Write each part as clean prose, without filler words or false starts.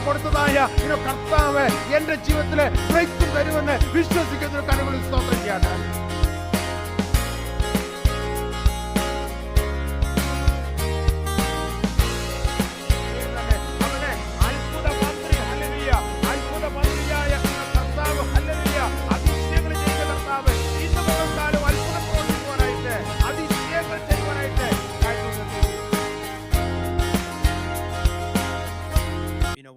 കൊടുത്തതായ കർത്താവ് എന്റെ ജീവിതത്തിലെ ബ്രേക്കും തരുമെന്ന് വിശ്വസിക്കുന്ന കരങ്ങളിൽ സ്തോത്രം ചെയ്യാണ്.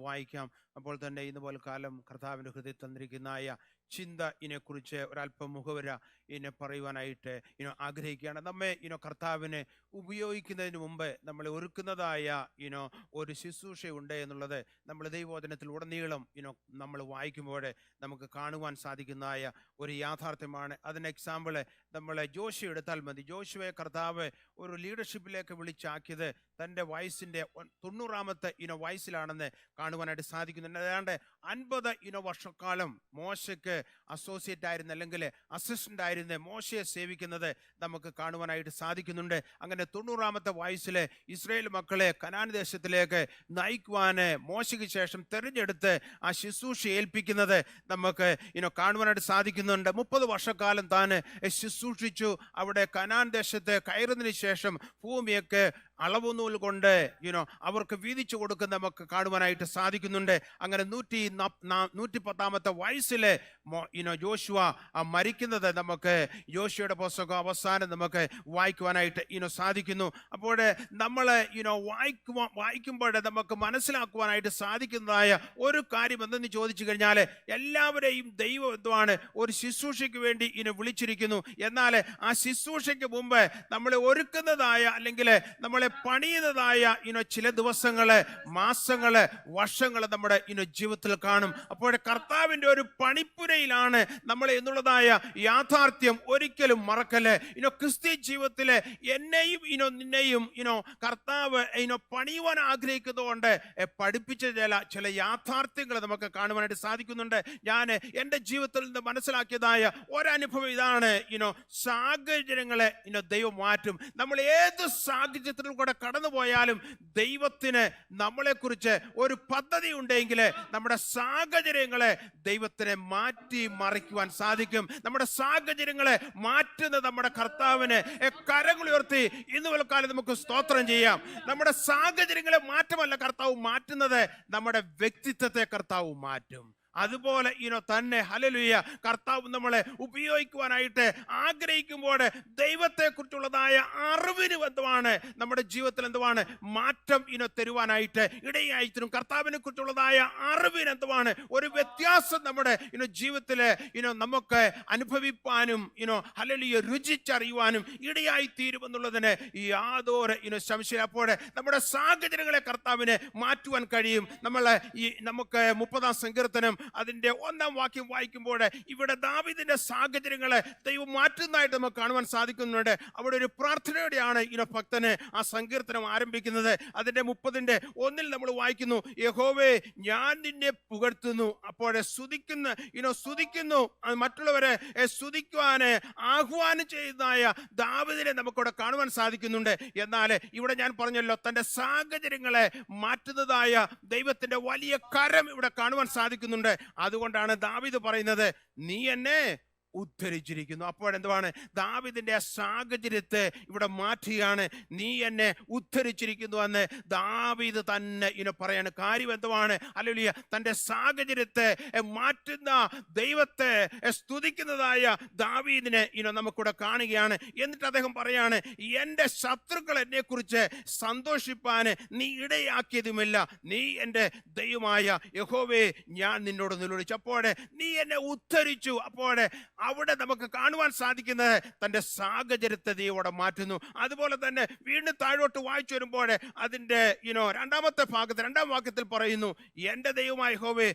വായിക്കാം. അപ്പോൾ തന്നെ ഇന്ന് പോലെ കാലം കർത്താവിൻ്റെ ഹൃദയത്തിൽ തന്നിരിക്കുന്നതായ ചിന്ത ഇതിനെക്കുറിച്ച് ഒരല്പം മുഖവര പറയുവാനായിട്ട് ആഗ്രഹിക്കുകയാണ്. നമ്മെ കർത്താവിനെ ഉപയോഗിക്കുന്നതിന് മുമ്പ് നമ്മളെ ഒരുക്കുന്നതായ ഒരു ശുശ്രൂഷയുണ്ട് എന്നുള്ളത് നമ്മൾ ദൈവവചനത്തിൽ ഉടനീളം നമ്മൾ വായിക്കുമ്പോൾ നമുക്ക് കാണുവാൻ സാധിക്കുന്നതായ ഒരു യാഥാർത്ഥ്യമാണ്. അതിന് എക്സാമ്പിൾ നമ്മൾ ജോഷുവ എടുത്താൽ മതി. ജോഷുവയെ കർത്താവ് ഒരു ലീഡർഷിപ്പിലേക്ക് വിളിച്ചാക്കിയത് തൻ്റെ വയസ്സിൻ്റെ 90ാമത്തെ വയസ്സിലാണെന്ന് കാണുവാനായിട്ട് സാധിക്കുന്നുണ്ട്. ഏതാണ്ട് 50 വർഷക്കാലം മോശയ്ക്ക് അസോസിയേറ്റ് ആയിരുന്ന അല്ലെങ്കിൽ അസിസ്റ്റന്റ് ആയിരുന്ന മോശയെ സേവിക്കുന്നത് നമുക്ക് കാണുവാനായിട്ട് സാധിക്കുന്നുണ്ട്. അങ്ങനെ 90ാമത്തെ വയസ്സിൽ ഇസ്രായേൽ മക്കളെ കനാൻ ദേശത്തിലേക്ക് നയിക്കുവാന് മോശയ്ക്ക് ശേഷം തെരഞ്ഞെടുത്ത് ആ ശുശ്രൂഷ ഏൽപ്പിക്കുന്നത് നമുക്ക് കാണുവാനായിട്ട് സാധിക്കുന്നുണ്ട്. 30 വർഷക്കാലം താൻ ശുശ്രൂഷിച്ചു. അവിടെ കനാൻ ദേശത്ത് കയറുന്നതിന് ശേഷം ഭൂമിയൊക്കെ അളവുനൂൽ കൊണ്ട് അവർക്ക് വീതിച്ചു കൊടുക്കുന്ന നമുക്ക് കാണുവാനായിട്ട് സാധിക്കുന്നുണ്ട്. അങ്ങനെ 110ാമത്തെ വയസ്സിൽ ജോഷുവ മരിക്കുന്നത് നമുക്ക് ജോഷുവയുടെ പുസ്തകം അവസാനം നമുക്ക് വായിക്കുവാനായിട്ട് സാധിക്കുന്നു. അപ്പോൾ നമ്മൾ വായിക്കുമ്പോൾ നമുക്ക് മനസ്സിലാക്കുവാനായിട്ട് സാധിക്കുന്നതായ ഒരു കാര്യം എന്തെന്ന് ചോദിച്ചു കഴിഞ്ഞാൽ, എല്ലാവരെയും ദൈവം എന്തുവാണ് ഒരു ശുശ്രൂഷയ്ക്ക് വേണ്ടി വിളിച്ചിരിക്കുന്നു. എന്നാൽ ആ ശുശ്രൂഷയ്ക്ക് മുമ്പ് നമ്മളെ ഒരുക്കുന്നതായ അല്ലെങ്കിൽ നമ്മളെ പണിയുന്നതായ ചില ദിവസങ്ങള്, മാസങ്ങള്, വർഷങ്ങള് നമ്മുടെ ജീവിതത്തിൽ കാണും. അപ്പോൾ കർത്താവിന്റെ ഒരു പണിപ്പുരയിലാണ് നമ്മൾ എന്നുള്ളതായ യാഥാർത്ഥ്യം ഒരിക്കലും മറക്കല്. ക്രിസ്ത്യ ജീവിതത്തില് എന്നെയും നിന്നെയും കർത്താവ് പണിയുവാൻ ആഗ്രഹിക്കുന്നതുകൊണ്ട് പഠിപ്പിച്ച ചില യാഥാർത്ഥ്യങ്ങൾ നമുക്ക് കാണുവാനായിട്ട് സാധിക്കുന്നുണ്ട്. ഞാൻ എൻ്റെ ജീവിതത്തിൽ നിന്ന് മനസ്സിലാക്കിയതായ ഒരനുഭവം ഇതാണ്. സാഹചര്യങ്ങളെ ദൈവം മാറ്റും. നമ്മൾ ഏത് സാഹചര്യത്തിലും കൂടെ കടന്നുപോയാലും ദൈവത്തിന് നമ്മളെക്കുറിച്ച് ഒരു പദ്ധതി ഉണ്ടെങ്കിൽ നമ്മുടെ സാഹചര്യങ്ങളെ ദൈവത്തിനെ മാറ്റി മറിക്കുവാൻ സാധിക്കും. നമ്മുടെ സാഹചര്യങ്ങളെ മാറ്റുന്ന നമ്മുടെ കർത്താവിനെ കരങ്ങളുയർത്തി ഇന്ന് കാലം നമുക്ക് സ്തോത്രം ചെയ്യാം. നമ്മുടെ സാഹചര്യങ്ങളെ മാറ്റമല്ല കർത്താവ് മാറ്റുന്നത്, നമ്മുടെ വ്യക്തിത്വത്തെ കർത്താവ് മാറ്റും. അതുപോലെ തന്നെ ഹല്ലേലൂയ കർത്താവ് നമ്മളെ ഉപയോഗിക്കുവാനായിട്ട് ആഗ്രഹിക്കുമ്പോൾ ദൈവത്തെക്കുറിച്ചുള്ളതായ അറിവിന് എന്തുവാണ് നമ്മുടെ ജീവിതത്തിൽ എന്തുവാണ് മാറ്റം തരുവാനായിട്ട് ഇടയായിത്തീരും. കർത്താവിനെ കുറിച്ചുള്ളതായ അറിവിന് എന്തുവാണ് ഒരു വ്യത്യാസം നമ്മുടെ ജീവിതത്തിൽ നമുക്ക് അനുഭവിപ്പാനും ഹല്ലേലൂയ രുചിച്ചറിയുവാനും ഇടയായി തീരുമെന്നുള്ളതിന് യാതൊരു സംശയം. അപ്പോൾ നമ്മുടെ സാഹചര്യങ്ങളെ കർത്താവിനെ മാറ്റുവാൻ കഴിയും. നമുക്ക് 30ാം സങ്കീർത്തനം അതിന്റെ 1ാം വാക്യം വായിക്കുമ്പോൾ ഇവിടെ ദാവീദിന്റെ സാഹചര്യങ്ങളെ ദൈവം മാറ്റുന്നതായിട്ട് നമുക്ക് കാണുവാൻ സാധിക്കുന്നുണ്ട്. അവിടെ ഒരു പ്രാർത്ഥനയോടെയാണ് ഭക്തന് ആ സങ്കീർത്തനം ആരംഭിക്കുന്നത്. അതിന്റെ 30-1 നമ്മൾ വായിക്കുന്നു, യഹോവേ ഞാൻ നിന്നെ പുകഴ്ത്തുന്നു. അപ്പോൾ സ്തുതിക്കുന്നു മറ്റുള്ളവരെ സ്തുതിക്കുവാന് ആഹ്വാനം ചെയ്യുന്നതായ ദാവീദിനെ നമുക്കിവിടെ കാണുവാൻ സാധിക്കുന്നുണ്ട്. എന്നാൽ ഇവിടെ ഞാൻ പറഞ്ഞല്ലോ, തന്റെ സാഹചര്യങ്ങളെ മാറ്റുന്നതായ ദൈവത്തിന്റെ വലിയ കരം ഇവിടെ കാണുവാൻ സാധിക്കുന്നുണ്ട്. അതുകൊണ്ടാണ് ദാവീദ് പറയുന്നത്, നീ എന്നെ ഉദ്ധരിച്ചിരിക്കുന്നു. അപ്പോഴെന്തുവാണ് ദാവീദിന്റെ സാഹചര്യത്തെ ഇവിടെ മാറ്റുകയാണ്. നീ എന്നെ ഉദ്ധരിച്ചിരിക്കുന്നു എന്ന് ദാവീദ് തന്നെ പറയാണ്. കാര്യം എന്തുവാണ്? ഹല്ലേലൂയ തന്റെ സാഹചര്യത്തെ മാറ്റുന്ന ദൈവത്തെ സ്തുതിക്കുന്നതായ ദാവീദിനെ നമുക്കിവിടെ കാണുകയാണ്. എന്നിട്ട് അദ്ദേഹം പറയാണ്, എൻ്റെ ശത്രുക്കൾ എന്നെ കുറിച്ച് സന്തോഷിപ്പാൻ നീ ഇടയാക്കിയതുമില്ല. നീ എൻ്റെ ദൈവമായ യഹോവേ ഞാൻ നിന്നോട് നിലവിളിച്ചു. അപ്പോഴേ നീ എന്നെ ഉദ്ധരിച്ചു. അപ്പോഴേ അവിടെ നമുക്ക് കാണുവാൻ സാധിക്കുന്നത് തൻ്റെ സാഹചര്യത്തെ ദൈവം മാറ്റുന്നു. അതുപോലെ തന്നെ വീണ്ടും താഴോട്ട് വായിച്ചു വരുമ്പോൾ അതിൻ്റെ 2ാം വാക്യത്തിൽ പറയുന്നു, എൻ്റെ ദൈവമായ യഹോവേ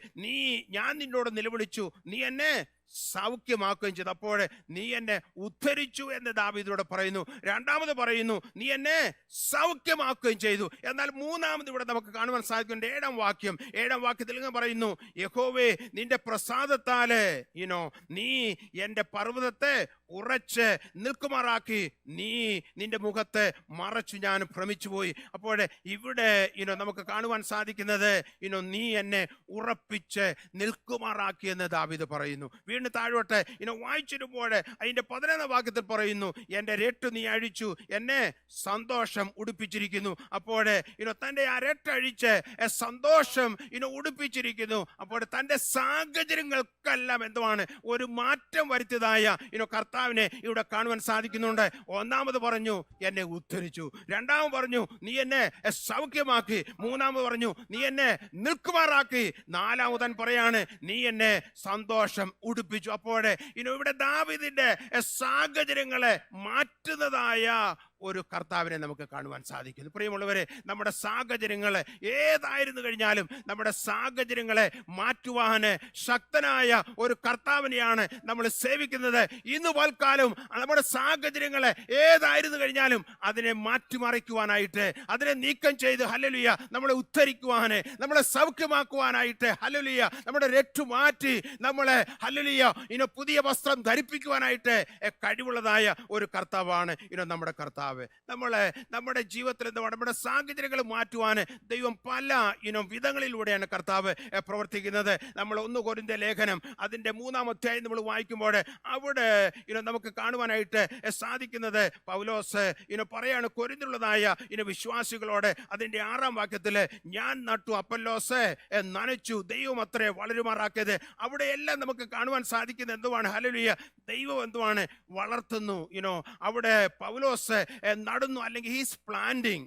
ഞാൻ നിന്നോട് നിലവിളിച്ചു, നീ എന്നെ സൗഖ്യമാക്കുകയും ചെയ്തു. അപ്പോൾ നീ എന്നെ ഉദ്ധരിച്ചു എന്ന് ദാവീദിലൂടെ പറയുന്നു. രണ്ടാമത് പറയുന്നു, നീ എന്നെ സൗഖ്യമാക്കുകയും ചെയ്തു. എന്നാൽ മൂന്നാമത് ഇവിടെ നമുക്ക് കാണുവാൻ സാധിക്കുന്നുണ്ട്. ഏഴാം വാക്യത്തിൽ ഇങ്ങനെ പറയുന്നു, യഹോവേ നിന്റെ പ്രസാദത്താല് നീ എന്റെ പർവ്വതത്തെ ഉറച്ച് നിൽക്കുമാറാക്കി, നീ നിന്റെ മുഖത്തെ മറച്ചു ഞാൻ ഭ്രമിച്ചുപോയി. അപ്പോൾ ഇവിടെ നമുക്ക് കാണുവാൻ സാധിക്കുന്നത് നീ എന്നെ ഉറപ്പിച്ച് നിൽക്കുമാറാക്കി എന്ന് ദാവീദ് പറയുന്നു. വീണ്ടും താഴോട്ട് വായിച്ചിരുമ്പോൾ അതിന്റെ 11ാം വാക്യത്തിൽ പറയുന്നു, എന്റെ രട്ട് നീ അഴിച്ചു, എന്നെ സന്തോഷം ഉടുപ്പിച്ചിരിക്കുന്നു. അപ്പോൾ തന്റെ ആ രട്ടഴിച്ച് സന്തോഷം ഉടുപ്പിച്ചിരിക്കുന്നു. അപ്പോൾ തന്റെ സാഹചര്യങ്ങൾക്കെല്ലാം എന്തുവാണ് ഒരു മാറ്റം വരുത്തിയതായ കർത്താവിനെ ഇവിടെ കാണുവാൻ സാധിക്കുന്നുണ്ട്. ഒന്നാമത് പറഞ്ഞു, എന്നെ ഉദ്ധരിച്ചു. രണ്ടാമത് പറഞ്ഞു, നീ എന്നെ സൗഖ്യമാക്കി. മൂന്നാമത് പറഞ്ഞു, നീ എന്നെ നിൽക്കുമാറാക്കി. നാലാമതൻ പറയാണ്, നീ എന്നെ സന്തോഷം ഉടുപ്പിച്ചു. അപ്പോൾ ഇവിടെ ദാവീദിന്റെ സാഹചര്യങ്ങളെ മാറ്റുന്നതായ ഒരു കർത്താവിനെ നമുക്ക് കാണുവാൻ സാധിക്കുന്നു. പ്രിയമുള്ളവരെ, നമ്മുടെ സാഹചര്യങ്ങളെ ഏതായിരുന്നു കഴിഞ്ഞാലും നമ്മുടെ സാഹചര്യങ്ങളെ മാറ്റുവാന് ശക്തനായ ഒരു കർത്താവിനെയാണ് നമ്മൾ സേവിക്കുന്നത്. ഇന്ന് പൽക്കാലം നമ്മുടെ സാഹചര്യങ്ങളെ ഏതായിരുന്നു കഴിഞ്ഞാലും അതിനെ മാറ്റിമറിക്കുവാനായിട്ട്, അതിനെ നീക്കം ചെയ്ത് ഹല്ലേലൂയ നമ്മളെ ഉദ്ധരിക്കുവാന്, നമ്മളെ സൗഖ്യമാക്കുവാനായിട്ട് ഹല്ലേലൂയ നമ്മുടെ രട്ടു മാറ്റി നമ്മളെ ഹല്ലേലൂയ പുതിയ വസ്ത്രം ധരിപ്പിക്കുവാനായിട്ട് കഴിവുള്ളതായ ഒരു കർത്താവാണ് നമ്മുടെ കർത്താവ്. നമ്മുടെ ജീവിതത്തിൽ എന്താണ് നമ്മുടെ സാഹചര്യങ്ങൾ മാറ്റുവാൻ ദൈവം പല വിധങ്ങളിലൂടെയാണ് കർത്താവ് പ്രവർത്തിക്കുന്നത്. നമ്മൾ 1 കൊരിന്ത്യർ ലേഖനം അതിന്റെ 3-ാം അധ്യായം നമ്മൾ വായിക്കുമ്പോൾ അവിടെ നമുക്ക് കാണുവാനായിട്ട് സാധിക്കുന്നത്, പൗലോസ് പറയാണ് കൊരിന്ത്യരുള്ളതായ വിശ്വാസികളോട് അതിന്റെ 6-ാം വാക്യത്തിൽ, ഞാൻ നട്ടു, അപ്പൊല്ലോസ് നനച്ചു, ദൈവം അത്രേ വളരുമാറാക്കിയത്. അവിടെയെല്ലാം നമുക്ക് കാണുവാൻ സാധിക്കുന്നത് എന്തുവാണ്? ഹല്ലേലൂയ, ദൈവം എന്തുവാണ് വളർത്തുന്നു. അവിടെ പൗലോസ് നടുന്നു, അല്ലെങ്കിൽ ഹീസ് പ്ലാന്റിങ്.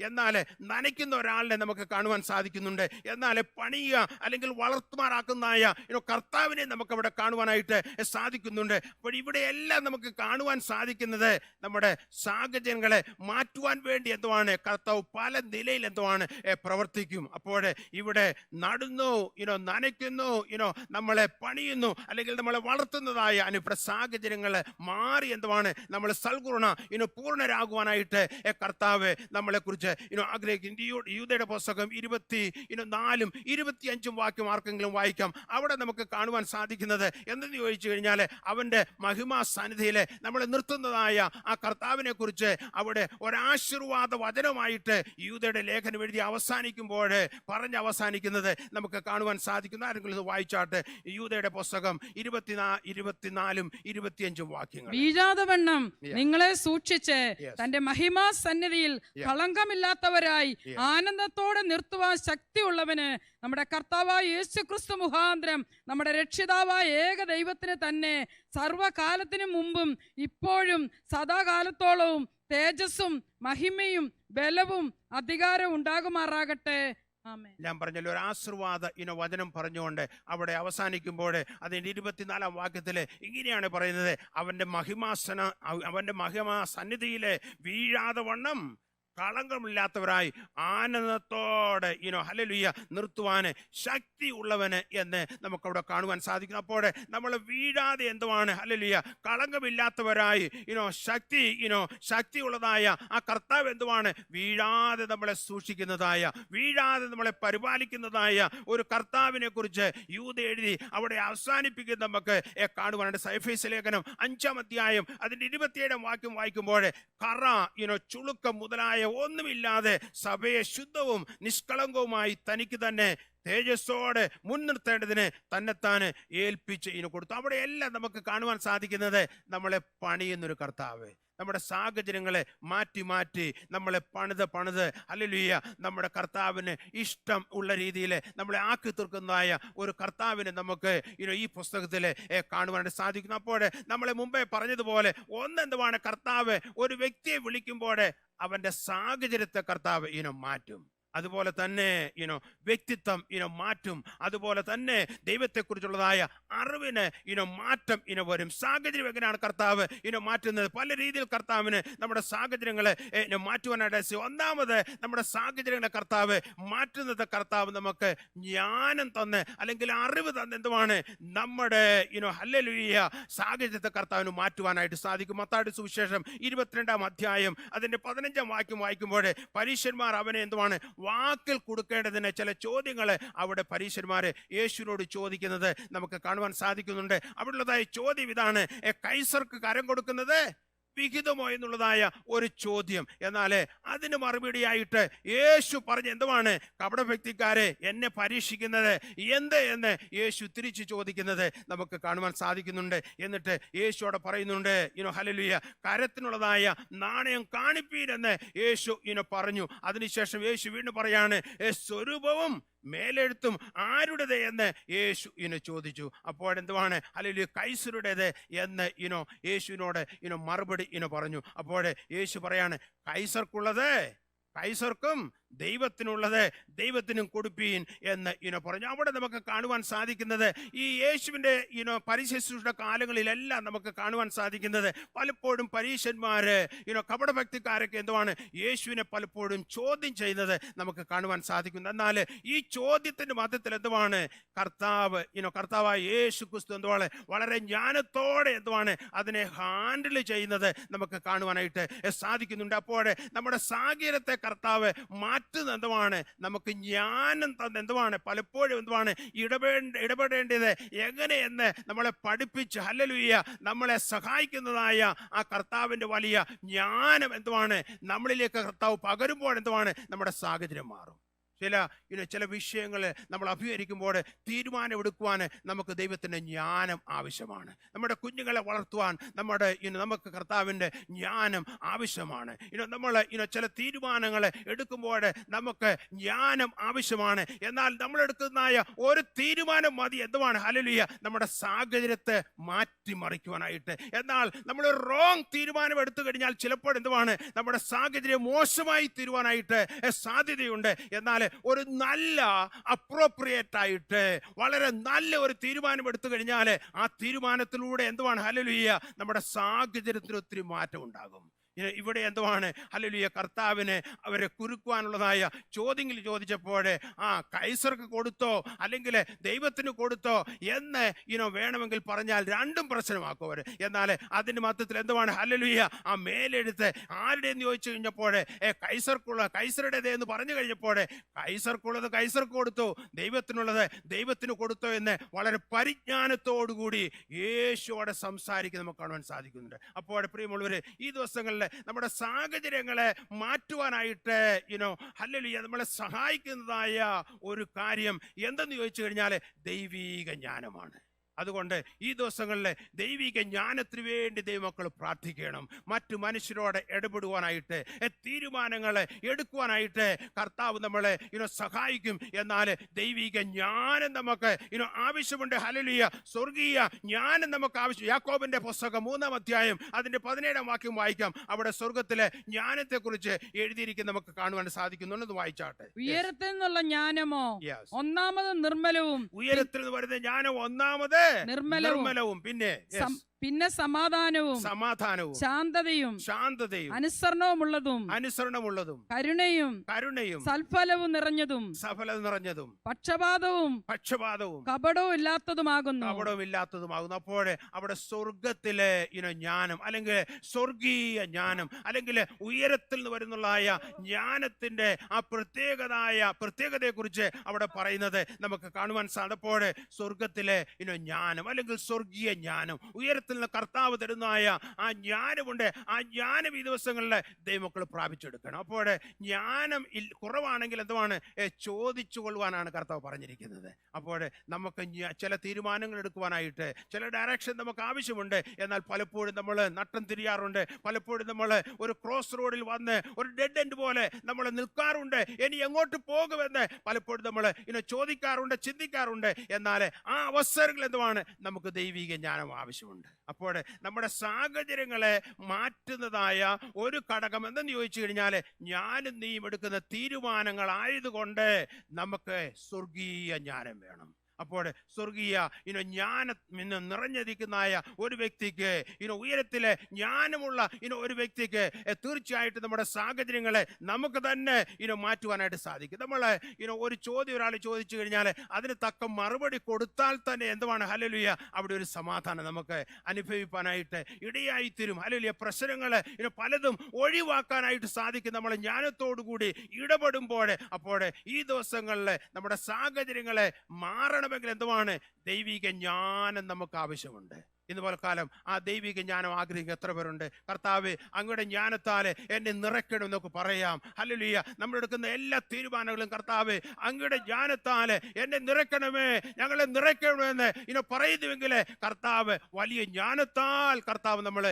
എന്നാൽ നനയ്ക്കുന്ന ഒരാളിനെ നമുക്ക് കാണുവാൻ സാധിക്കുന്നുണ്ട്. എന്നാൽ പണിയുക അല്ലെങ്കിൽ വളർത്തുമാറാക്കുന്നതായ കർത്താവിനെ നമുക്ക് അവിടെ കാണുവാനായിട്ട് സാധിക്കുന്നുണ്ട്. അപ്പോൾ ഇവിടെയെല്ലാം നമുക്ക് കാണുവാൻ സാധിക്കുന്നത് നമ്മുടെ സാഹചര്യങ്ങളെ മാറ്റുവാൻ വേണ്ടി എന്തുവാണ് കർത്താവ് പല നിലയിൽ എന്തുവാണ് പ്രവർത്തിക്കും. അപ്പോൾ ഇവിടെ നടുന്നു, നനയ്ക്കുന്നു, നമ്മളെ പണിയുന്നു, അല്ലെങ്കിൽ നമ്മളെ വളർത്തുന്നതായ ഇവിടെ സാഹചര്യങ്ങളെ മാറി എന്തുവാണ് നമ്മൾ സൽഗുണ പൂർണ്ണരാകുവാനായിട്ട് കർത്താവ് നമ്മളെ കുറിച്ച് ആഗ്രഹിക്കുന്നു. യൂദയുടെ പുസ്തകം 24-ഉം 25-ഉം വാക്യം ആർക്കെങ്കിലും വായിക്കാം. അവിടെ നമുക്ക് കാണുവാൻ സാധിക്കുന്നത് എന്തെന്ന് ചോദിച്ചു കഴിഞ്ഞാൽ, അവന്റെ മഹിമാ സന്നിധിയിലെ നമ്മളെ നിർത്തുന്നതായ ആ കർത്താവിനെ കുറിച്ച് അവിടെ ഒരാശീർവാദ വചനമായിട്ട് യൂദയുടെ ലേഖനം എഴുതി അവസാനിക്കുമ്പോൾ പറഞ്ഞ് അവസാനിക്കുന്നത് നമുക്ക് കാണുവാൻ സാധിക്കുന്നു. ആരെങ്കിലും ഇത് വായിച്ചാട്ട്. യൂദയുടെ പുസ്തകം 24-ഉം 25-ഉം വാക്യങ്ങൾ. വീഴാതവണ്ണം നിങ്ങളെ സൂക്ഷിച്ച് തന്റെ മഹിമാ സന്നിധിയിൽ കളങ്കമില്ലാത്തവരായി ആനന്ദത്തോടെ നിർത്തുവാൻ ശക്തിയുള്ളവന് നമ്മുടെ കർത്താവായ യേശുക്രിസ്തു മുഖാന്തരം നമ്മുടെ രക്ഷിതാവായ ഏക ദൈവത്തിന് തന്നെ സർവകാലത്തിനു മുമ്പും ഇപ്പോഴും സദാകാലത്തോളവും തേജസ്സും മഹിമയും ബലവും അധികാരവും ഉണ്ടാകുമാറാകട്ടെ. ഞാൻ പറഞ്ഞല്ലോ, ഒരു ആശീർവാദ വചനം പറഞ്ഞുകൊണ്ട് അവിടെ അവസാനിക്കുമ്പോൾ അതിന്റെ 24-ാം വാക്യത്തില് ഇങ്ങനെയാണ് പറയുന്നത്, അവന്റെ മഹിമാ സന്നിധിയിലെ വീഴാതെ വണ്ണം കളങ്കമില്ലാത്തവരായി ആനന്ദത്തോടെ ഹല്ലേലൂയ നിർത്തുവാന് ശക്തി ഉള്ളവന് എന്ന് നമുക്കവിടെ കാണുവാൻ സാധിക്കുന്നു. അപ്പോൾ നമ്മൾ വീഴാതെ എന്തുവാണ് ഹല്ലേലൂയ കളങ്കമില്ലാത്തവരായി ശക്തിയുള്ളതായ ആ കർത്താവ് എന്തുവാണ് വീഴാതെ നമ്മളെ സൂക്ഷിക്കുന്നതായ, വീഴാതെ നമ്മളെ പരിപാലിക്കുന്നതായ ഒരു കർത്താവിനെ കുറിച്ച് യൂദ എഴുതി അവിടെ അവസാനിപ്പിക്കുന്ന നമുക്ക് കാണുവാനുണ്ട്. എഫേസ്യ ലേഖനം 5-ാം അധ്യായം അതിന്റെ 27-ാം വാക്യം വായിക്കുമ്പോൾ, കറ ചുളുക്കം മുതലായ ഒന്നുമില്ലാതെ സഭയെ ശുദ്ധവും നിഷ്കളങ്കവുമായി തനിക്ക് തന്നെ തേജസ്സോടെ മുൻനിർത്തേണ്ടതിന് തന്നെത്താന് ഏൽപ്പിച്ച് കൊടുത്തു. അവിടെയെല്ലാം നമുക്ക് കാണുവാൻ സാധിക്കുന്നത് നമ്മളെ പണിയുന്നൊരു കർത്താവ്, നമ്മുടെ സാഹചര്യങ്ങളെ മാറ്റി നമ്മളെ പണിത് ഹല്ലേലൂയ നമ്മുടെ കർത്താവിന് ഇഷ്ടം ഉള്ള രീതിയിൽ നമ്മളെ ആക്കി തീർക്കുന്നതായ ഒരു കർത്താവിനെ നമുക്ക് ഈ പുസ്തകത്തിൽ കാണുവാനായിട്ട് സാധിക്കുന്നു. അപ്പോൾ നമ്മളെ മുമ്പേ പറഞ്ഞതുപോലെ എന്തുവാണ് കർത്താവ് ഒരു വ്യക്തിയെ വിളിക്കുമ്പോൾ അവന്റെ സാഹചര്യത്തെ കർത്താവ് മാറ്റും. അതുപോലെ തന്നെ വ്യക്തിത്വം മാറ്റും. അതുപോലെ തന്നെ ദൈവത്തെക്കുറിച്ചുള്ളതായ അറിവിന് മാറ്റം വരും. സാഹചര്യം എങ്ങനെയാണ് കർത്താവ് മാറ്റുന്നത്? പല രീതിയിൽ കർത്താവിന് നമ്മുടെ സാഹചര്യങ്ങളെ മാറ്റുവാനായിട്ട്. ഒന്നാമത് നമ്മുടെ സാഹചര്യങ്ങളെ കർത്താവ് മാറ്റുന്നത്, കർത്താവ് നമുക്ക് ജ്ഞാനം തന്ന് അല്ലെങ്കിൽ അറിവ് തന്ന് എന്തുമാണ് നമ്മുടെ ഹല്ലേലൂയ സാഹചര്യത്തെ കർത്താവിന് മാറ്റുവാനായിട്ട് സാധിക്കും. മത്തായിയുടെ സുവിശേഷം 22-ാം അധ്യായം അതിന്റെ 15-ാം വാക്യം വായിക്കുമ്പോൾ പരീശന്മാർ അവനെ എന്തുമാണ് വാക്കിൽ കൊടുക്കേണ്ടതിന് ചില ചോദ്യങ്ങൾ അവിടെ പരീശന്മാരെ യേശുവിനോട് ചോദിക്കുന്നത് നമുക്ക് കാണുവാൻ സാധിക്കുന്നുണ്ട്. അവിടെയുള്ളതായ ചോദ്യം ഇതാണ്: കൈസർക്ക് കരം കൊടുക്കുന്നത് വിഹിതമോ എന്നുള്ളതായ ഒരു ചോദ്യം. എന്നാൽ അതിന് മറുപടിയായിട്ട് യേശു പറഞ്ഞ എന്തുവാണ്? കപടഭക്തിക്കാരെ, എന്നെ പരീക്ഷിക്കുന്നത് എന്ത് എന്ന് യേശു തിരിച്ചു ചോദിക്കുന്നത് നമുക്ക് കാണുവാൻ സാധിക്കുന്നുണ്ട്. എന്നിട്ട് യേശുവിടെ പറയുന്നുണ്ട് ഹല്ലേലൂയ, കരത്തിനുള്ളതായ നാണയം കാണിപ്പീരെന്ന് യേശു പറഞ്ഞു. അതിനുശേഷം യേശു വീണ്ടും പറയാണ്, സ്വരൂപവും മേലെഴുത്തും ആരുടേത് എന്ന് യേശു ചോദിച്ചു. അപ്പോഴെന്തുവാണ്? ഹല്ലേലൂയ, കൈസരുടേത് എന്ന് യേശുവിനോട് മറുപടി പറഞ്ഞു. അപ്പോൾ യേശു പറയാണ്, കൈസർക്കുള്ളത് കൈസർക്കും ദൈവത്തിനുള്ളത് ദൈവത്തിനും കൊടുപ്പീൻ എന്ന് പറഞ്ഞു. അവിടെ നമുക്ക് കാണുവാൻ സാധിക്കുന്നത്, ഈ യേശുവിൻ്റെ പരിശുദ്ധ കാലങ്ങളിലെല്ലാം നമുക്ക് കാണുവാൻ സാധിക്കുന്നത്, പലപ്പോഴും പരീശന്മാര് കപടഭക്തിക്കാരൊക്കെ എന്തുവാണ് യേശുവിനെ പലപ്പോഴും ചോദ്യം ചെയ്യുന്നത് നമുക്ക് കാണുവാൻ സാധിക്കുന്നു. എന്നാൽ ഈ ചോദ്യത്തിന്റെ മധ്യത്തിൽ എന്തുവാണ് കർത്താവായ യേശു ക്രിസ്തു എന്തുവാണ് വളരെ ജ്ഞാനത്തോടെ എന്തുവാണ് അതിനെ ഹാൻഡിൽ ചെയ്യുന്നത് നമുക്ക് കാണുവാനായിട്ട് സാധിക്കുന്നുണ്ട്. അപ്പോൾ നമ്മുടെ സാഹചര്യത്തെ കർത്താവ് എന്തുവാണ് നമുക്ക് ജ്ഞാനം തന്ന് എന്തുവാണ് പലപ്പോഴും എന്തുവാണ് ഇടപെടേണ്ടത് എങ്ങനെയെന്ന് നമ്മളെ പഠിപ്പിച്ച് ഹല്ലേലൂയ നമ്മളെ സഹായിക്കുന്നതായ ആ കർത്താവിന്റെ വലിയ ജ്ഞാനം എന്തുവാണ് നമ്മളിലേക്ക് കർത്താവ് പകരുമ്പോൾ എന്തുവാണ് നമ്മുടെ സാഹചര്യം മാറും. ചില വിഷയങ്ങൾ നമ്മൾ അഭിമുഖീകരിക്കുമ്പോൾ തീരുമാനമെടുക്കുവാൻ നമുക്ക് ദൈവത്തിൻ്റെ ജ്ഞാനം ആവശ്യമാണ്. നമ്മുടെ കുഞ്ഞുങ്ങളെ വളർത്തുവാൻ നമുക്ക് കർത്താവിൻ്റെ ജ്ഞാനം ആവശ്യമാണ്. നമ്മൾ ചില തീരുമാനങ്ങൾ എടുക്കുമ്പോൾ നമുക്ക് ജ്ഞാനം ആവശ്യമാണ്. എന്നാൽ നമ്മൾ എടുക്കുന്നതായ ഒരു തീരുമാനം മതി എന്തുവാണ് ഹല്ലേലൂയ നമ്മുടെ സാഹചര്യത്തെ മാറ്റിമറിക്കുവാനായിട്ട്. എന്നാൽ നമ്മൾ റോങ് തീരുമാനം എടുത്തു കഴിഞ്ഞാൽ ചിലപ്പോൾ എന്തുവാണ് നമ്മുടെ സാഹചര്യം മോശമായി തീരുവാനായിട്ട് സാധ്യതയുണ്ട്. എന്നാൽ ഒരു നല്ല അപ്രോപ്രിയേറ്റ് ആയിട്ട് വളരെ നല്ല ഒരു തീരുമാനം എടുത്തു കഴിഞ്ഞാൽ ആ തീരുമാനത്തിലൂടെ എന്തുവാണ് ഹല്ലേലൂയ നമ്മുടെ സാഹചര്യത്തിന് ഒത്തിരി മാറ്റം ഉണ്ടാകും. ഇവിടെ എന്തുവാണ് ഹല്ലേലൂയ കർത്താവിന് അവരെ കുരുക്കുവാനുള്ളതായ ചോദ്യങ്ങൾ ചോദിച്ചപ്പോൾ കൈസർക്ക് കൊടുത്തോ അല്ലെങ്കിൽ ദൈവത്തിന് കൊടുത്തോ എന്ന് വേണമെങ്കിൽ പറഞ്ഞാൽ രണ്ടും പ്രശ്നമാക്കും അവർ. എന്നാൽ അതിന്റെ മധ്യത്തിൽ എന്തുവാണ് ഹല്ലേലൂയ ആ മേലെഴുത്ത് ആരുടെയെന്ന് ചോദിച്ചു കഴിഞ്ഞപ്പോൾ കൈസറുടേത് എന്ന് പറഞ്ഞു കഴിഞ്ഞപ്പോൾ കൈസർക്കുള്ളത് കൈസർക്ക് കൊടുത്തു, ദൈവത്തിനുള്ളത് ദൈവത്തിന് കൊടുത്തോ എന്ന് വളരെ പരിജ്ഞാനത്തോടുകൂടി യേശുവോടെ സംസാരിക്കുന്നത് നമുക്ക് കാണുവാൻ സാധിക്കുന്നുണ്ട്. അപ്പോൾ പ്രിയമുള്ളവരെ, ഈ ദിവസങ്ങളിൽ നമ്മുടെ സാഹചര്യങ്ങളെ മാറ്റുവാനായിട്ട് ഹല്ലേലൂയ നമ്മളെ സഹായിക്കുന്നതായ ഒരു കാര്യം എന്തെന്ന് ചോദിച്ചു കഴിഞ്ഞാൽ ദൈവീക ജ്ഞാനമാണ്. അതുകൊണ്ട് ഈ ദിവസങ്ങളിലെ ദൈവിക ജ്ഞാനത്തിന് വേണ്ടി ദൈവമക്കൾ പ്രാർത്ഥിക്കണം. മറ്റു മനുഷ്യരോട് ഇടപെടുവാനായിട്ട് തീരുമാനങ്ങൾ എടുക്കുവാനായിട്ട് കർത്താവ് നമ്മളെ സഹായിക്കും. എന്നാൽ ദൈവിക ജ്ഞാനം നമുക്ക് ആവശ്യമുണ്ട്. ഹല്ലേലൂയ, സ്വർഗീയ ജ്ഞാനം നമുക്ക് ആവശ്യം. യാക്കോബിന്റെ പുസ്തകം 3-ാം അധ്യായം അതിന്റെ 17-ാം വാക്യം വായിക്കാം. അവിടെ സ്വർഗത്തിലെ ജ്ഞാനത്തെ കുറിച്ച് എഴുതിയിരിക്കുന്ന നമുക്ക് കാണുവാൻ സാധിക്കുന്നുണ്ട്. വായിച്ചാട്ടെ. ഉയരത്തിൽ നിന്നുള്ള ജ്ഞാനമോ ഒന്നാമത് നിർമ്മലവും. ഉയരത്തിൽ നിന്ന് വരുന്ന ജ്ഞാനം ഒന്നാമത് നിർമ്മലവും പിന്നെ സമാധാനവും ശാന്തതയും അനുസരണമുള്ളതും കരുണയും സൽഫലവും നിറഞ്ഞതും പക്ഷപാതവും കപടവും ഇല്ലാത്തതുമാകുന്നു. അപ്പോൾ അവിടെ സ്വർഗത്തിലെ ജ്ഞാനം അല്ലെങ്കിൽ സ്വർഗീയ ജ്ഞാനം അല്ലെങ്കിൽ ഉയരത്തിൽ നിന്ന് വരുന്നതായ ജ്ഞാനത്തിന്റെ ആ പ്രത്യേകതയെ കുറിച്ച് അവിടെ പറയുന്നത് നമുക്ക് കാണുവാൻ സാധിപ്പോൾ സ്വർഗത്തിലെ ജ്ഞാനം അല്ലെങ്കിൽ സ്വർഗീയ ജ്ഞാനം, ഉയരത്തിൽ നിന്ന് കർത്താവ് തരുന്നതായ ആ ജ്ഞാനമുണ്ട്. ആ ജ്ഞാനം ഈ ദിവസങ്ങളിൽ ദൈവമക്കൾ പ്രാപിച്ചെടുക്കണം. അപ്പോൾ ജ്ഞാനം കുറവാണെങ്കിൽ എന്തുവാണ് ചോദിച്ചു കൊള്ളുവാനാണ് കർത്താവ് പറഞ്ഞിരിക്കുന്നത്. അപ്പോൾ നമുക്ക് ചില തീരുമാനങ്ങൾ എടുക്കുവാനായിട്ട് ചില ഡയറക്ഷൻ നമുക്ക് ആവശ്യമുണ്ട്. എന്നാൽ പലപ്പോഴും നമ്മൾ നട്ടം തിരിയാറുണ്ട്. പലപ്പോഴും നമ്മൾ ഒരു ക്രോസ് റോഡിൽ വന്ന് ഒരു ഡെഡ് എൻഡ് പോലെ നമ്മൾ നിൽക്കാറുണ്ട്. ഇനി എങ്ങോട്ട് പോകുമെന്ന് പലപ്പോഴും നമ്മൾ ചോദിക്കാറുണ്ട്, ചിന്തിക്കാറുണ്ട്. എന്നാൽ ആ അവസരങ്ങൾ എന്തുവാണ് നമുക്ക് ദൈവിക ജ്ഞാനം ആവശ്യമുണ്ട്. അപ്പോൾ നമ്മുടെ സാഹചര്യങ്ങളെ മാറ്റുന്നതായ ഒരു ഘടകം എന്തെന്ന് ചോദിച്ചു കഴിഞ്ഞാൽ ഞാനും നീയും എടുക്കുന്ന തീരുമാനങ്ങളായതുകൊണ്ട് നമുക്ക് സ്വർഗീയ ജ്ഞാനം വേണം. അപ്പോൾ സ്വർഗീയ ജ്ഞാനം നിറഞ്ഞിരിക്കുന്നതായ ഒരു വ്യക്തിക്ക് ഉയരത്തിലെ ജ്ഞാനമുള്ള ഒരു വ്യക്തിക്ക് തീർച്ചയായിട്ടും നമ്മുടെ സാഹചര്യങ്ങളെ നമുക്ക് തന്നെ മാറ്റുവാനായിട്ട് സാധിക്കും. നമ്മൾ ഒരു ചോദ്യം ഒരാൾ ചോദിച്ചു കഴിഞ്ഞാൽ അതിന് തക്ക മറുപടി കൊടുത്താൽ തന്നെ എന്തുവാണ് ഹല്ലേലൂയ അവിടെ ഒരു സമാധാനം നമുക്ക് അനുഭവിക്കാനായിട്ട് ഇടയായിത്തീരും. ഹല്ലേലൂയ പ്രശ്നങ്ങൾ പലതും ഒഴിവാക്കാനായിട്ട് സാധിക്കും നമ്മൾ ജ്ഞാനത്തോടു കൂടി ഇടപെടുമ്പോൾ. അപ്പോൾ ഈ ദിവസങ്ങളിൽ നമ്മുടെ സാഹചര്യങ്ങളെ മാറണമെങ്കിൽ എന്തുവാണ് ദൈവിക ജ്ഞാനം നമുക്ക് ആവശ്യമുണ്ട്. ഇതുപോലെ കാലം ആ ദൈവിക ജ്ഞാനം ആഗ്രഹിക്കുക എത്ര പേരുണ്ട്? കർത്താവ് അങ്ങയുടെ ജ്ഞാനത്താൽ എന്നെ നിറയ്ക്കണം എന്നൊക്കെ പറയാം. ഹല്ലേലൂയ. നമ്മൾ എടുക്കുന്ന എല്ലാ തീരുമാനങ്ങളും കർത്താവ് അങ്ങയുടെ ജ്ഞാനത്താൽ എന്നെ നിറയ്ക്കണമേ, ഞങ്ങളെ നിറയ്ക്കണമെന്ന് പറയുന്നുവെങ്കിൽ കർത്താവ് വലിയ ജ്ഞാനത്താൽ കർത്താവ് നമ്മളെ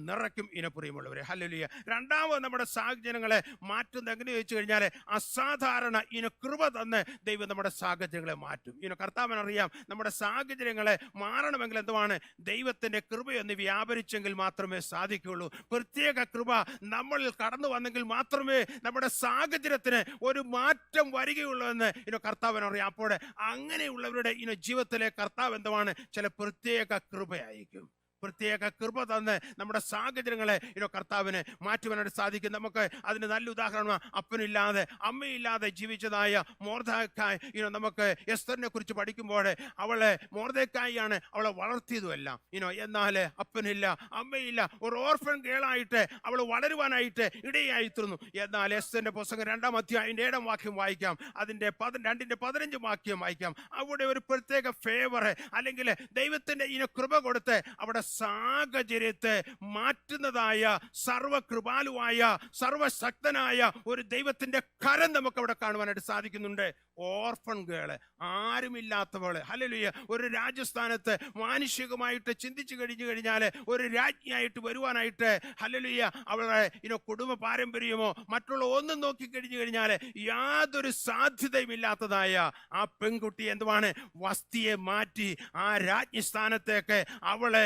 നിറയ്ക്കും. പ്രിയമുള്ളവരെ ഹല്ലേലൂയ. രണ്ടാമത് നമ്മുടെ സാഹചര്യങ്ങളെ മാറ്റുന്നത് എങ്ങനെ ചോദിച്ചു കഴിഞ്ഞാൽ അസാധാരണ കൃപ തന്ന് ദൈവം നമ്മുടെ സാഹചര്യങ്ങളെ മാറ്റും. കർത്താവിനറിയാം നമ്മുടെ സാഹചര്യങ്ങളെ മാറണമെങ്കിൽ എന്തുവാണ് ദൈവത്തിന്റെ കൃപയൊന്ന് വ്യാപരിച്ചെങ്കിൽ മാത്രമേ സാധിക്കുകയുള്ളൂ. പ്രത്യേക കൃപ നമ്മളിൽ കടന്നു വന്നെങ്കിൽ മാത്രമേ നമ്മുടെ സാഹചര്യത്തിന് ഒരു മാറ്റം വരികയുള്ളൂ എന്ന് കർത്താവിനറിയാം. അപ്പോൾ അങ്ങനെയുള്ളവരുടെ ജീവിതത്തിലെ കർത്താവ് എന്തുവാണ് ചില പ്രത്യേക കൃപയായിരിക്കും. പ്രത്യേക കൃപ തന്ന് നമ്മുടെ സാഹചര്യങ്ങളെ കർത്താവിന് മാറ്റുവാനായിട്ട് സാധിക്കും. നമുക്ക് അതിന് നല്ല ഉദാഹരണമാണ് അപ്പനില്ലാതെ അമ്മയില്ലാതെ ജീവിച്ചതായ മൊർദെഖായി. നമുക്ക് എസ്തറിനെ കുറിച്ച് പഠിക്കുമ്പോൾ അവളെ മൊർദെഖായിയാണ് അവളെ വളർത്തിയതുമെല്ലാം. എന്നാൽ അപ്പനില്ല അമ്മയില്ല ഒരു ഓർഫൻ ഗേളായിട്ട് അവൾ വളരുവാനായിട്ട് ഇടയായിത്തീർന്നു. എന്നാൽ എസ്തറിന്റെ പുസ്തകം 2-ാം അധ്യായം 7-ാം വാക്യം വായിക്കാം. അതിന്റെ 2:15 വാക്യം വായിക്കാം. അവിടെ ഒരു പ്രത്യേക ഫേവർ അല്ലെങ്കിൽ ദൈവത്തിന്റെ കൃപ കൊടുത്ത് അവിടെ സാഹചര്യത്തെ മാറ്റുന്നതായ സർവകൃപാലുവായ സർവശക്തനായ ഒരു ദൈവത്തിന്റെ കരം നമുക്ക് അവിടെ കാണുവാനായിട്ട് സാധിക്കുന്നുണ്ട്. ഓർഫൺ ഗേള്, ആരുമില്ലാത്തവള്, ഹല്ലേലൂയ, ഒരു രാജസ്ഥാനത്ത് മാനുഷികമായിട്ട് ചിന്തിച്ചു കഴിഞ്ഞാൽ ഒരു രാജ്ഞിയായിട്ട് വരുവാനായിട്ട് ഹല്ലേലൂയ അവളെ കുടുംബ പാരമ്പര്യമോ മറ്റുള്ള ഒന്നും നോക്കി കഴിഞ്ഞാൽ യാതൊരു സാധ്യതയും ഇല്ലാത്തതായ ആ പെൺകുട്ടി എന്തുവാണ് വസ്തിയെ മാറ്റി ആ രാജ്ഞി സ്ഥാനത്തേക്ക് അവളെ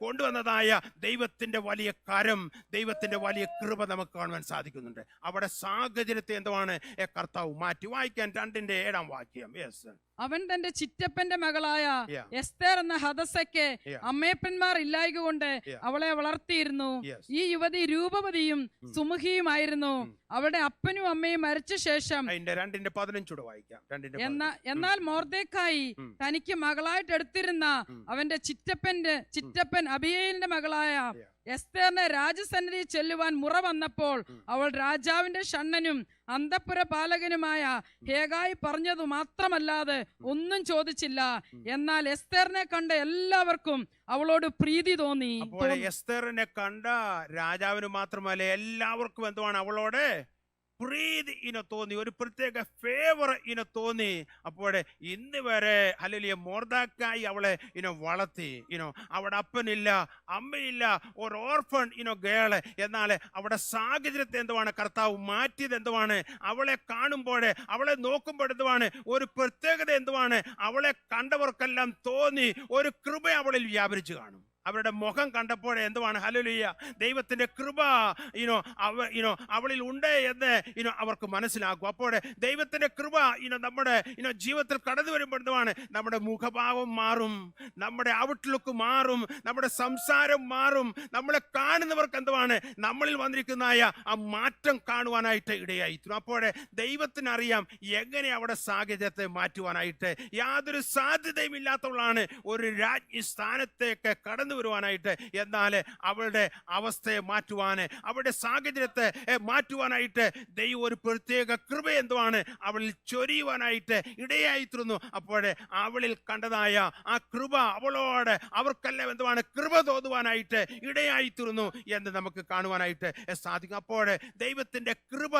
കൊണ്ടുവന്നതായ ദൈവത്തിന്റെ വലിയ കരം, ദൈവത്തിന്റെ വലിയ കൃപ നമുക്ക് കാണുവാൻ സാധിക്കുന്നുണ്ട്. അവിടെ സാഹചര്യത്തെ എന്തുവാണ് കർത്താവ് മാറ്റി. വായിക്കാൻ 2:7 വാക്യം. അവൻ തന്റെ ചിറ്റപ്പന്റെ മകളായ എസ്തേർ എന്ന ഹദസയ്ക്ക് അമ്മയപ്പന്മാർ ഇല്ലായ്ക കൊണ്ട് അവളെ വളർത്തിയിരുന്നു. ഈ യുവതി രൂപവതിയും സുമുഖിയുമായിരുന്നു. അവളുടെ അപ്പനും അമ്മയും മരിച്ച ശേഷം 2:15 വായിക്കാം. എന്നാൽ മൊർദെഖായി തനിക്ക് മകളായിട്ട് എടുത്തിരുന്ന അവന്റെ ചിറ്റപ്പൻ അബിയയിലിന്റെ മകളായ എസ്തേറിനെ രാജസന്നിധി ചെല്ലുവാൻ മുറ വന്നപ്പോൾ അവൾ രാജാവിന്റെ ഷണ്ണനും അന്തഃപുര പാലകനുമായ ഹേഗായി പറഞ്ഞതു മാത്രമല്ലാതെ ഒന്നും ചോദിച്ചില്ല. എന്നാൽ എസ്തേറിനെ കണ്ട എല്ലാവർക്കും അവളോട് പ്രീതി തോന്നി. എസ്തേറിനെ കണ്ട രാജാവിന് മാത്രമല്ല എല്ലാവർക്കും എന്തുവാണ് അവളോട് പ്രീതി തോന്നി, ഒരു പ്രത്യേക ഫേവർ തോന്നി. അപ്പോൾ ഇന്ന് വരെ ഹല്ലേലൂയ മൊർദെഖായി അവളെ വളർത്തി. അവിടെ അപ്പനില്ല അമ്മയില്ല, ഒരു ഓർഫൺ ഗേള്. എന്നാൽ അവിടെ സാഹചര്യത്തെ എന്തുവാണ് കർത്താവ് മാറ്റിയത്? എന്തുവാണ് അവളെ കാണുമ്പോൾ അവളെ നോക്കുമ്പോൾ എന്തുവാണ് ഒരു പ്രത്യേകത എന്തുവാണ് അവളെ കണ്ടവർക്കെല്ലാം തോന്നി ഒരു കൃപ അവളിൽ വ്യാപരിച്ചു കാണും. അവരുടെ മുഖം കണ്ടപ്പോൾ എന്തുവാണ് ഹല്ലേലൂയ ദൈവത്തിന്റെ കൃപ അവളിൽ ഉണ്ട് എന്ന് അവർക്ക് മനസ്സിലാക്കും. അപ്പോൾ ദൈവത്തിന്റെ കൃപ നമ്മുടെ ജീവിതത്തിൽ കടന്നു വരുമ്പോൾ എന്തുവാണ് നമ്മുടെ മുഖഭാവം മാറും, നമ്മുടെ ഔട്ട്ലുക്ക് മാറും, നമ്മുടെ സംസാരം മാറും. നമ്മളെ കാണുന്നവർക്ക് എന്തുവാണ് നമ്മളിൽ വന്നിരിക്കുന്നതായ ആ മാറ്റം കാണുവാനായിട്ട് ഇടയായിത്തീരും. അപ്പോൾ ദൈവത്തിനറിയാം എങ്ങനെ അവിടെ സാഹചര്യത്തെ മാറ്റുവാനായിട്ട്. യാതൊരു സാധ്യതയും ഇല്ലാത്തവളാണ് ഒരു രാജ്ഞി സ്ഥാനത്തേക്ക് കടന്നു വരുവാനായിട്ട്. എന്നാൽ അവളുടെ അവസ്ഥയെ മാറ്റുവാന്, അവളുടെ സാഹചര്യത്തെ മാറ്റുവാനായിട്ട് ദൈവം ഒരു പ്രത്യേക കൃപ എന്തുവാണ് അവളിൽ ചൊരിയുവാനായിട്ട് ഇടയായിത്തീർന്നു. അപ്പോൾ അവളിൽ കണ്ടതായ ആ കൃപ അവളോട് അവർക്കെല്ലാം എന്തുവാണ് കൃപ തോന്നുവാനായിട്ട് ഇടയായിത്തീർന്നു എന്ന് നമുക്ക് കാണുവാനായിട്ട് സാധിക്കും. അപ്പോൾ ദൈവത്തിന്റെ കൃപ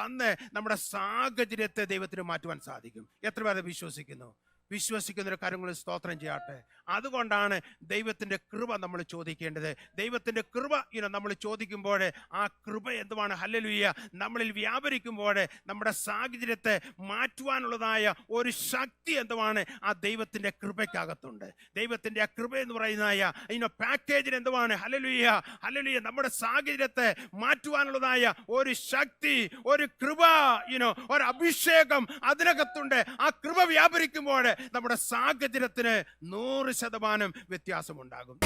തന്ന് നമ്മുടെ സാഹചര്യത്തെ ദൈവത്തിന് മാറ്റുവാൻ സാധിക്കും. എത്ര പേരെ വിശ്വസിക്കുന്നു? വിശ്വസിക്കുന്ന ഒരു കാര്യങ്ങൾ സ്തോത്രം ചെയ്യട്ടെ. അതുകൊണ്ടാണ് ദൈവത്തിന്റെ കൃപ നമ്മൾ ചോദിക്കേണ്ടത്. ദൈവത്തിന്റെ കൃപ നമ്മൾ ചോദിക്കുമ്പോൾ ആ കൃപ എന്തുവാണ്? ഹല്ലേലൂയ. നമ്മളിൽ വ്യാപരിക്കുമ്പോൾ നമ്മുടെ സാഹചര്യത്തെ മാറ്റുവാനുള്ളതായ ഒരു ശക്തി എന്തുവാണ്? ആ ദൈവത്തിന്റെ കൃപയ്ക്കകത്തുണ്ട്. ദൈവത്തിന്റെ ആ കൃപ എന്ന് പറയുന്ന പാക്കേജിന് എന്തുവാണ്? Hallelujah, hallelujah. നമ്മുടെ സാഹചര്യത്തെ മാറ്റുവാനുള്ളതായ ഒരു ശക്തി, ഒരു കൃപ, ഒരു അഭിഷേകം അതിനകത്തുണ്ട്. ആ കൃപ വ്യാപരിക്കുമ്പോൾ നമ്മുടെ സാഹചര്യത്തിന് 100% വ്യത്യാസമുണ്ടാകും.